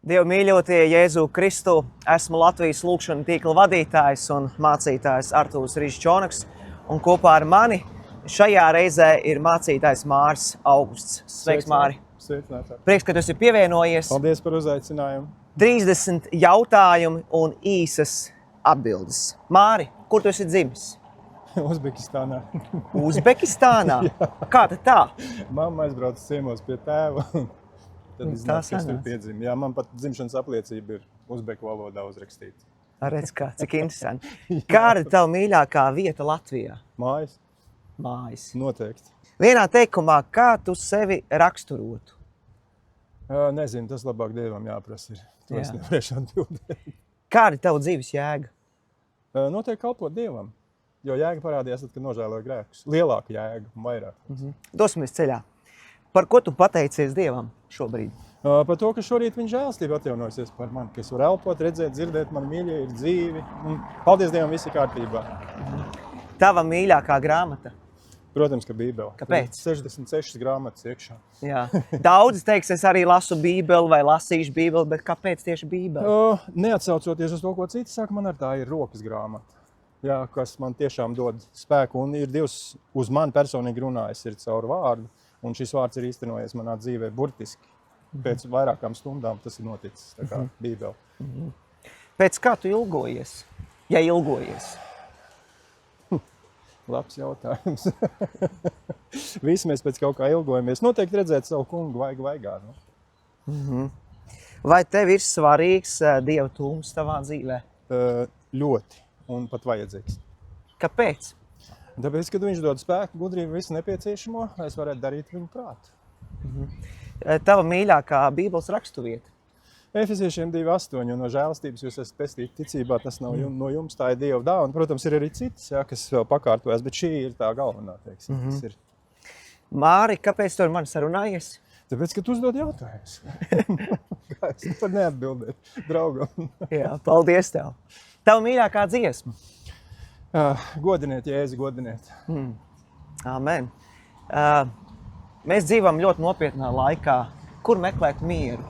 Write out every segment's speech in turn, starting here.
Dievu mīļotie Jēzu Kristu, esmu Latvijas lūkšanu tīkla vadītājs un mācītājs Artūrs Rišķonaks, un kopā ar mani šajā reizē ir mācītājs Māris Augusts. Sveiks, Māri! Sveicināti! Prieks, ka tu esi pievienojies. Paldies par uzaicinājumu! 30 jautājumi un īsas atbildes. Māri, kur tu esi dzimis? Uzbekistānā. Uzbekistānā? Kā tad tā? Mamma aizbrauca ciemos pie tēva. Tad es Tā nezinu, kas tur sanāca. piedzima. Jā, man pat dzimšanas apliecība ir uzbeku valodā uzrakstīta. Redz kā, cik interesanti. Kāda ir tava mīļākā vieta Latvijā? Mājas? Mājas. Noteikti. Vienā teikumā, kā tu sevi raksturotu? Nezinu, tas labāk Dievam jāprasa ir. To es Jā. nevarēšu atbildēt. Kāda ir tava dzīves jēga? Noteikti kalpot Dievam. Jo jēga parādījās tad, kad nožēloja grēkus. Lielāka jēga un vairāk. Dosimies ceļā. Par ko tu pateicies Dievam šobrīd? Par to, ka šorīt viņa žēlastība atjaunojusies par mani, ka es varu elpot, redzēt, dzirdēt, man mīļie ir dzīvi. Un paldies Dievam, viss ir kārtībā. Tava mīļākā grāmata? Protams, ka Bībele. Kāpēc? Tur ir 66 grāmatas iekšā. Jā. Daudzi teiks, es arī lasu Bībeli vai lasīšu Bībeli, bet kāpēc tieši Bībeli? Neatsaucoties uz to, ko citi saka, man ar tā ir rokas grāmata. Jā, kas man tiešām dod spēku. Un ir Dievs uz mani personīgi runājis ir caur vārdu. Un šis vārds ir īstenojies manā dzīvē burtiski. Pēc vairākām stundām tas ir noticis. Tā kā Bībele. Pēc kā tu ilgojies? Ja ilgojies. Labs jautājums. Visi mēs pēc kaut kā ilgojamies. Noteikti redzēt savu kungu vaigā. Nu? Vai tev ir svarīgs Dieva tūms tavā dzīvē? Ļoti. Un pat vajadzīgs. Kāpēc? Tāpēc, kad viņš dod spēku, gudrību, visu nepieciešamo, lai es varētu darīt viņu prātu. Tava mīļākā Bībeles rakstuvieta? Efeziešiem 2:8, un no žēlastības jūs esat pestīti ticībā, tas nav no jums, tā ir Dieva dāvana. Protams, ir arī citas, jā, kas vēl pakārtojas, bet šī ir tā galvenā, teiksim. Tas ir. Māri, kāpēc tu ar mani sarunājies? Tāpēc, ka tu uzdod jautājumus. Kā es par neatbildēt draugam? Jā, paldies tev. Tava mīļākā dziesma? Godiniet, Jēzu, godiniet. Amen. Mēs dzīvojam ļoti nopietnā laikā. Kur meklēt mieru?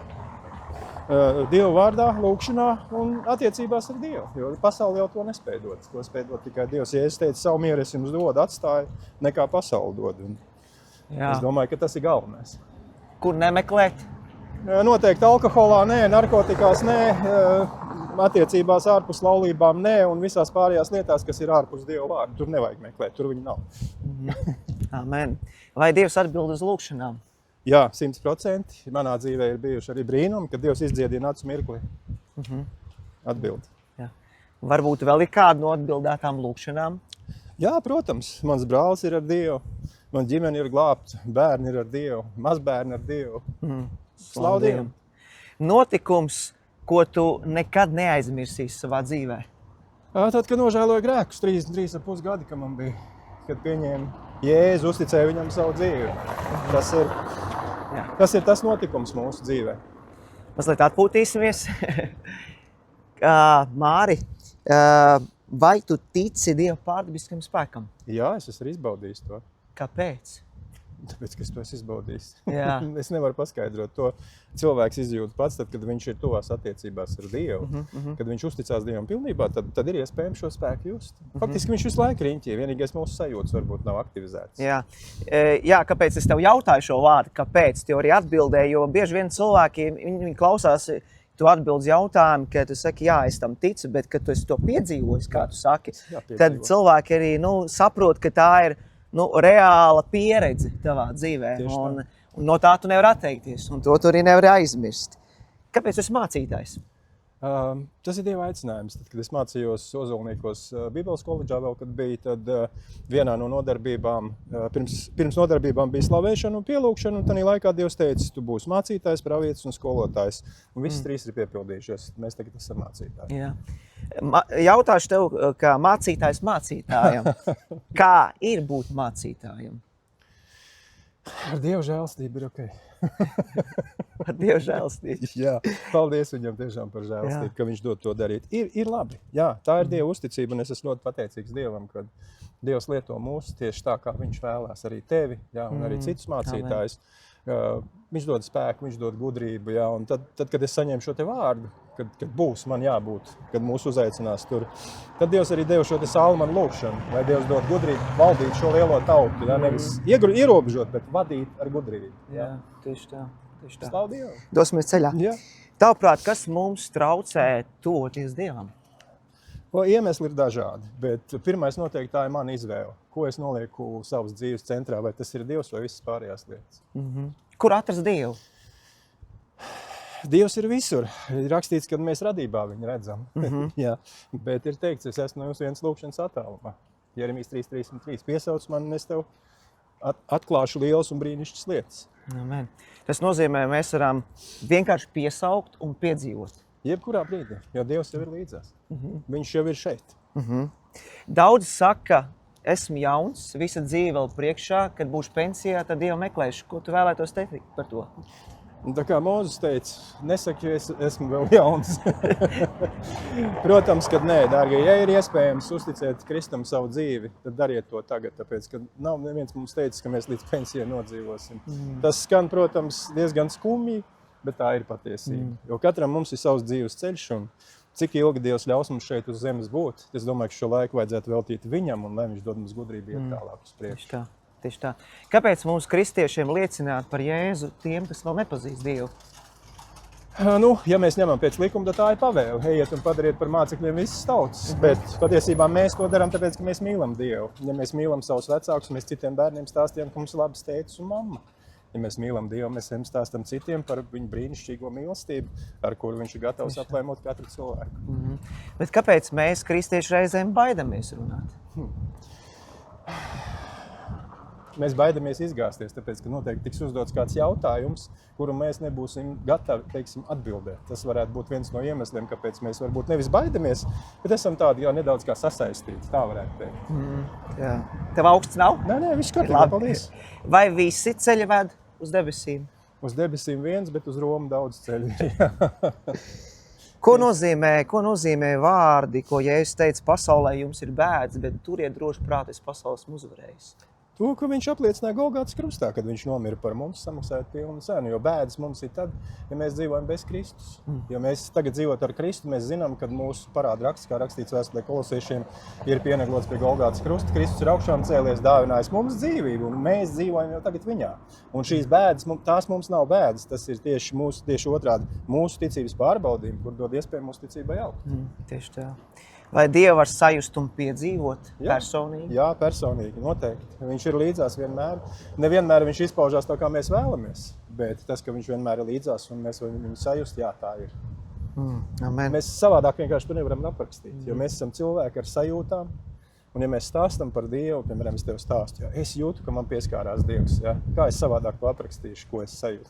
Dieva vārdā, lūkšanā un attiecībās ar Dievu. Jo pasaule jau to nespēj dot. To spēj dot tikai Dievs. Jēzus teica, savu mieru es jums dodu, atstāju, nekā pasaule dod. Un es domāju, ka tas ir galvenais. Kur nemeklēt? Noteikti alkoholā nē, narkotikās nē, attiecībās ārpus laulībām nē un visās pārējās lietās, kas ir ārpus Dieva vārda. Tur nevajag meklēt, tur viņi nav. Amen. Vai Dievs atbild uz lūkšanām? Jā, 100%. Manā dzīvē ir bijuši arī brīnumi, kad Dievs izdziedina acu mirkli. Atbild. Jā. Varbūt vēl ir kāda no atbildētām lūkšanām? Jā, protams. Mans brālis ir ar Dievu. Man ģimene ir glābta, bērni ir ar Dievu, mazbērni ar Dievu. Slavu Dievam! Notikums, ko tu nekad neaizmirsīsi savā dzīvē? Tad, kad nožēloju grēkus, 3,5 gadi, kad man bija, kad pieņēma Jēzu, uzticēja viņam savu dzīvi. Tas ir tas notikums mūsu dzīvē. Mazliet atpūtīsimies. Māri, vai tu tici Dieva pārdabiskam spēkam? Jā, es esmu izbaudījis to. Kāpēc? Tāpēc, ka es to esmu izbaudījis. Jā. Es nevaru paskaidrot to. Cilvēks izjūt pats, tad, kad viņš ir tuvās attiecībās ar Dievu. Kad viņš uzticās Dievam pilnībā, tad ir iespējams šo spēku just. Faktiski viņš visu laiku riņķī. Vienīgais mūsu sajūtas varbūt nav aktivizētas. Jā, kāpēc es tev jautāju šo vārdu? Kāpēc? Tev arī atbildēju, jo bieži vien cilvēki, viņi klausās, tu atbildi jautājumu, ka tu saki, jā, es tam ticu, bet kad tu esi to piedzīvojis, kā tu saki, tad cilvēki arī saprot, ka tā ir reāla pieredze tavā dzīvē, un no tā tu nevari atteikties, un to tu arī nevari aizmirst. Kāpēc tu esi mācītājs? Tas ir Dieva aicinājums. Tad, kad es mācījos Ozolniekos Bībeles koledžā vēl, kad bija, tad vienā no nodarbībām, pirms nodarbībām bija slavēšana un pielūgšana, un tanī laikā Dievs teica, tu būsi mācītājs, pravietis un skolotājs, un visas trīs ir piepildījušies. Mēs tagad esam mācītāji. Jā. Jautāšu tev, kā mācītājs mācītājam. Kā ir būt mācītājam? Ar Dieva žēlastību ir ok. Ar Dieva žēlastību. Jā, paldies viņam tiešām par žēlastību, ka viņš dod to darīt. Ir labi. Jā, tā ir Dieva uzticība, un es esmu ļoti pateicīgs Dievam, ka Dievs lieto mūs tieši tā, kā viņš vēlās arī tevi, jā, un arī citus mācītājus. Viņš dod spēku, viņš dod gudrību, jā, un tad, kad es saņēmu šo te vārdu, kad būs man jābūt, kad mūs uzaicinās tur, tad Dievs arī deva šo te Salmanu lūkšanu, lai Dievs dod gudrību valdīt šo lielo tautu, jā, nevis ierobežot, bet vadīt ar gudrību. Jā, tieši tā. Slavu Dievu. Dosimies ceļā. Jā. Tavuprāt, kas mums traucē tuvoties Dievam? Iemesli ir dažādi, bet pirmais noteikti tā ir mana izvēle. Ko es nolieku savas dzīves centrā, vai tas ir Dievs vai visas pārējās lietas. Kur atrast Dievu? Dievs ir visur. Ir rakstīts, ka mēs radībā viņu redzam. Jā, bet ir teikts, es esmu no jums viens lūkšanas attālumā. Jeremijas 3:3. Piesauc man, un es tev atklāšu lielas un brīnišķas lietas. Amen. Tas nozīmē, mēs varam vienkārši piesaukt un piedzīvot. Jebkurā brīdī, jo Dievs jau ir līdzās. Viņš jau ir šeit. Daudzi saka, esmu jauns, visa dzīve vēl priekšā, kad būšu pensijā, tad Dievu meklēšu. Ko tu vēlētos teikt par to? Un tā kā Mūzes teica, nesaki, jo es esmu vēl jauns. Protams, ka nē, dārgie, ja ir iespējams uzticēt Kristum savu dzīvi, tad dariet to tagad, tāpēc, ka nav neviens mums teicis, ka mēs līdz pensijai nodzīvosim. Tas skan, protams, diezgan skumji, bet tā ir patiesība. Jo katram mums ir savs dzīves ceļš, un cik ilgi Dievs ļaus mums šeit uz zemes būt, es domāju, ka šo laiku vajadzētu veltīt viņam, un lai viņš dod mums gudrību iet tālāk uz priekšu. Tieši tā. Kāpēc mums kristiešiem liecināt par Jēzu tiem, kas vēl nepazīst Dievu? Ja mēs ņemam pēc likuma, tad tā ir pavēle. Ejiet un padariet par mācekļiem visas tautas. Bet patiesībā mēs to darām tāpēc, ka mēs mīlam Dievu. Ja mēs mīlam savus vecākus, mēs citiem bērniem stāstījām, ka mums ir labas tētis un mamma. Ja mēs mīlam Dievu, mēs stāstam citiem par viņu brīnišķīgo mīlestību, ar kuru viņš ir gatavs aplaimot katru cilvēku. Bet kāpēc mēs, kristieši, reizēm baidamies runāt? Mēs baidamies izgāzties, tāpēc, ka noteikti tiks uzdots kāds jautājums, kuru mēs nebūsim gatavi, teiksim, atbildēt. Tas varētu būt viens no iemesliem, kāpēc mēs varbūt nevis baidamies, bet esam tādi jau nedaudz kā sasaistīti, tā varētu teikt. Jā. Tev augsts nav? Nē, viss kārtībā, paldies. Vai visi ceļi ved uz debesīm? Uz debesīm viens, bet uz Romu daudz ceļu. Ko nozīmē vārdi, ko Jēzus teica, pasaulē jums ir bēdas, bet turiet droši prātu, es pasaules uzvarējis? To, ka viņš apliecināja Golgātas krustā, kad viņš nomira par mums, samaksājot pilnu cenu. Jo bēdas mums ir tad, ja mēs dzīvojam bez Kristus. Jo mēs tagad dzīvot ar Kristu, mēs zinām, kad mūsu parāda raksts, kā rakstīts vēstulē Kolosiešiem, ir pieneglots pie Golgātas krusta. Kristus ir augšām cēlies, dāvinājis mums dzīvību, un mēs dzīvojam jau tagad viņā. Un šīs bēdas, tās mums nav bēdas, tas ir tieši otrādi mūsu ticības pārbaudījumi, kur dod iespēju mūsu ticībai augt. Tieši tā. Vai Dievu var sajust un piedzīvot personīgi? Jā, personīgi, noteikti. Viņš ir līdzās vienmēr. Nevienmēr viņš izpaužās tā, kā mēs vēlamies, bet tas, ka viņš vienmēr ir līdzās un mēs viņu sajust, jā, tā ir. Amen. Mēs savādāk vienkārši to nevaram aprakstīt, jo mēs esam cilvēki ar sajūtām. Un ja mēs stāstam par Dievu, piemēram, es tev stāstu, es jūtu, ka man pieskārās Dievs. Ja? Kā es savādāk to aprakstīšu, ko es sajūtu?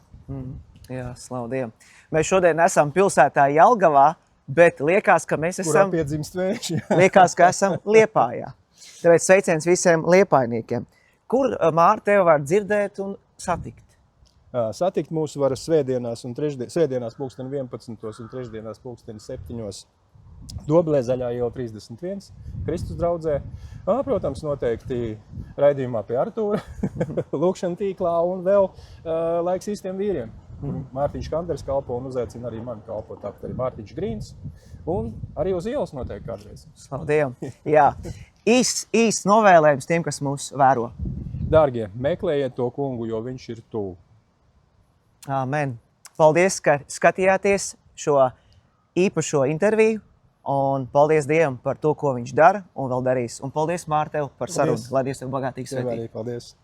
Jā, slavu Dievam. Mēs šodien esam pilsētā Jelgavā, bet liekas, ka mēs esam... Kurā piedzimst vējš? Liekas, ka esam Liepājā. Tāpēc sveiciens visiem liepājniekiem. Kur, Māri, tev var dzirdēt un satikt? Satikt mūs var svētdienās pulksten 11 un trešdienās pulksten 7. Dobelē Zaļā iela 31, Kristus draudzē. Protams, noteikti raidījumā pie Artūra, lūkšana tīklā un vēl laiks īstiem vīriem. Mārtiņš Kanders kalpo un uzaicina arī mani kalpot, tāpat arī Mārtiņš Grīns un arī uz ielas noteikti kādreiz. Slavu Dievam. Jā. Īsts novēlējums tiem, kas mūs vēro. Dārgie, meklējiet to kungu, jo viņš ir tuvu. Amen. Paldies, ka skatījāties šo īpašo interviju un paldies Dievam par to, ko viņš dara un vēl darīs. Un paldies, Māri, tev par sarunu. Lai Dievs tev bagātīgi svētī. Paldies.